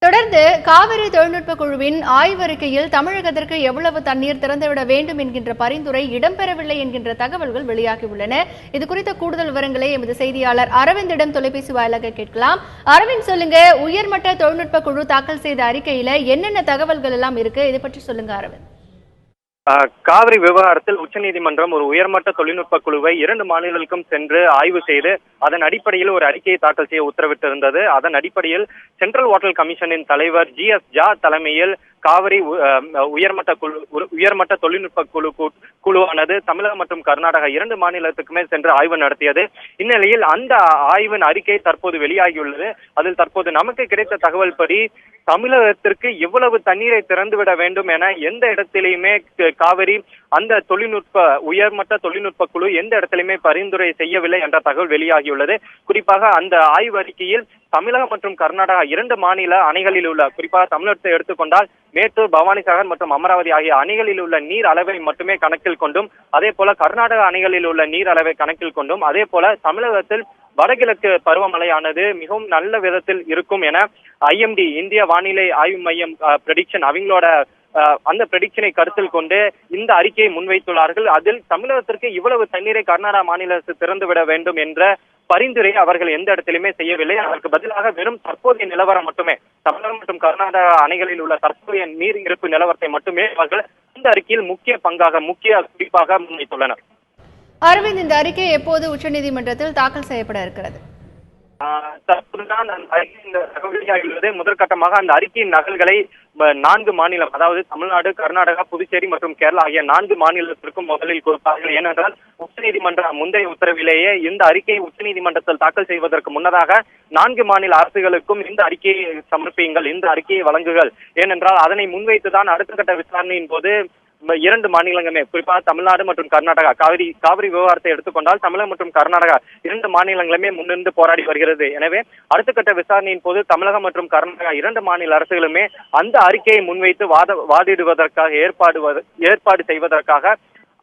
தொடர்ந்து காவிரி தொழில்நுட்ப குழுவின் ஆய்வறிக்கையில் தமிழகத்திற்கு எவ்வளவு தண்ணீர் திறந்துவிட வேண்டும் என்கின்ற பரிந்துரை இடம்பெறவில்லை என்கின்ற தகவல்கள் வெளியாகியுள்ளன. இது குறித்த கூடுதல் விவரங்களை எமது செய்தியாளர் அரவிந்திடம் தொலைபேசி வாயிலாக கேட்கலாம். அரவிந்த், சொல்லுங்க, உயர்மட்ட தொழில்நுட்ப குழு தாக்கல் செய்த அறிக்கையில என்னென்ன தகவல்கள் எல்லாம் இருக்கு, இதை பற்றி சொல்லுங்க அரவிந்த். காவிரி விவகாரத்தில் உச்சநீதிமன்றம் ஒரு உயர்மட்ட தொழில்நுட்ப குழுவை 2 மாநிலங்களுக்கும் சென்று ஆய்வு செய்து அதன் அடிப்படையில் ஒரு அறிக்கையை தாக்கல் செய்ய உத்தரவிட்டிருந்தது. அதன் அடிப்படையில் சென்ட்ரல் வாட்டர் கமிஷனின் தலைவர் GS ஜா தலைமையில் காவிரி உயர்மட்ட தொழில்நுட்ப குழுவானது தமிழகம் மற்றும் கர்நாடகா 2 மாநிலத்துக்குமே சென்று ஆய்வு நடத்தியது. இந்நிலையில் அந்த ஆய்வின் அறிக்கை தற்போது வெளியாகியுள்ளது. அதில் தற்போது நமக்கு கிடைத்த தகவல் படி தமிழகத்திற்கு எவ்வளவு தண்ணீரை திறந்துவிட வேண்டும் என எந்த இடத்திலேயுமே காவிரி அந்த உயர்மட்ட தொழில்நுட்ப குழு எந்த இடத்திலுமே பரிந்துரை செய்யவில்லை என்ற தகவல் வெளியாகியுள்ளது. குறிப்பாக அந்த ஆய்வறிக்கையில் தமிழகம் மற்றும் கர்நாடகா 2 மாநில அணைகளில் உள்ள, குறிப்பாக தமிழகத்தை எடுத்துக்கொண்டால் மேட்டூர், பவானிசாகர் மற்றும் அமராவதி ஆகிய அணைகளில் உள்ள நீர் அளவை மட்டுமே கணக்கில் கொண்டும், அதே போல கர்நாடக அணைகளில் உள்ள நீர் அளவை கணக்கில் கொண்டும், அதே போல தமிழகத்தில் வடகிழக்கு பருவமழையானது மிகவும் நல்ல விதத்தில் இருக்கும் என IMD இந்திய வானிலை ஆய்வு மையம் ப்ரெடிக்ஷன், அவங்களோட அந்த ப்ரெடிக்ஷனை கருத்தில் கொண்டு இந்த அறிக்கையை முன்வைத்துள்ளார்கள். அதில் தமிழகத்திற்கு இவ்வளவு தண்ணீரை கர்நாடகா மாநில அரசு திறந்துவிட வேண்டும் என்ற பரிந்துரை அவர்கள் எந்த இடத்திலுமே செய்யவில்லை. அதற்கு பதிலாக வெறும் தற்போதைய நிலவரம் மட்டுமே, தமிழகம் மற்றும் கர்நாடகா அணைகளில் உள்ள தற்போதைய நீர் இருப்பு நிலவரத்தை மட்டுமே அவர்கள் இந்த அறிக்கையில் முக்கிய குறிப்பாக முன்வைத்துள்ளனர். அரவிந்த், இந்த அறிக்கை எப்போது உச்சநீதிமன்றத்தில் தாக்கல் செய்யப்பட இருக்கிறது? தற்போதுதான் அந்த அறிக்கை வெளியாகியுள்ளது. முதற்கட்டமாக அந்த அறிக்கையின் நகல்களை 4 மாநிலம், அதாவது தமிழ்நாடு, கர்நாடகா, புதுச்சேரி மற்றும் கேரளா ஆகிய 4 மாநிலத்திற்கும் முதலில் கொடுப்பார்கள். ஏனென்றால் உச்சநீதிமன்ற முந்தைய உத்தரவிலேயே இந்த அறிக்கையை உச்சநீதிமன்றத்தில் தாக்கல் செய்வதற்கு முன்னதாக 4 மாநில அரசுகளுக்கும் இந்த அறிக்கையை சமர்ப்பியுங்கள், இந்த அறிக்கையை வழங்குங்கள். ஏனென்றால் அதனை முன்வைத்துதான் அடுத்த கட்ட விசாரணையின் போது 2 மாநிலங்களுமே, குறிப்பாக தமிழ்நாடு மற்றும் கர்நாடகா, காவிரி விவகாரத்தை எடுத்துக்கொண்டால் தமிழகம் மற்றும் கர்நாடகா 2 மாநிலங்களுமே முன்னிருந்து போராடி வருகிறது. எனவே அடுத்த கட்ட விசாரணையின் போது தமிழகம் மற்றும் கர்நாடகா 2 மாநில அரசுகளுமே அந்த அறிக்கையை முன்வைத்து வாதிடுவதற்காக ஏற்பாடு செய்வதற்காக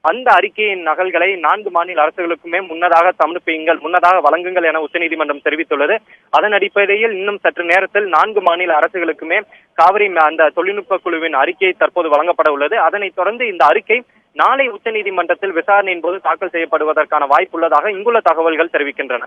அந்த அறிக்கையின் நகல்களை 4 மாநில அரசுகளுக்குமே முன்னதாக வழங்குங்கள் என உச்சநீதிமன்றம் தெரிவித்துள்ளது. அதன் அடிப்படையில் இன்னும் சற்று நேரத்தில் 4 மாநில அரசுகளுக்குமே காவிரி அந்த தொழில்நுட்ப குழுவின் அறிக்கை தற்போது வழங்கப்பட உள்ளது. அதனைத் தொடர்ந்து இந்த அறிக்கை நாளை உச்சநீதிமன்றத்தில் விசாரணையின் போது தாக்கல் செய்யப்படுவதற்கான வாய்ப்புள்ளதாக இங்குள்ள தகவல்கள் தெரிவிக்கின்றன.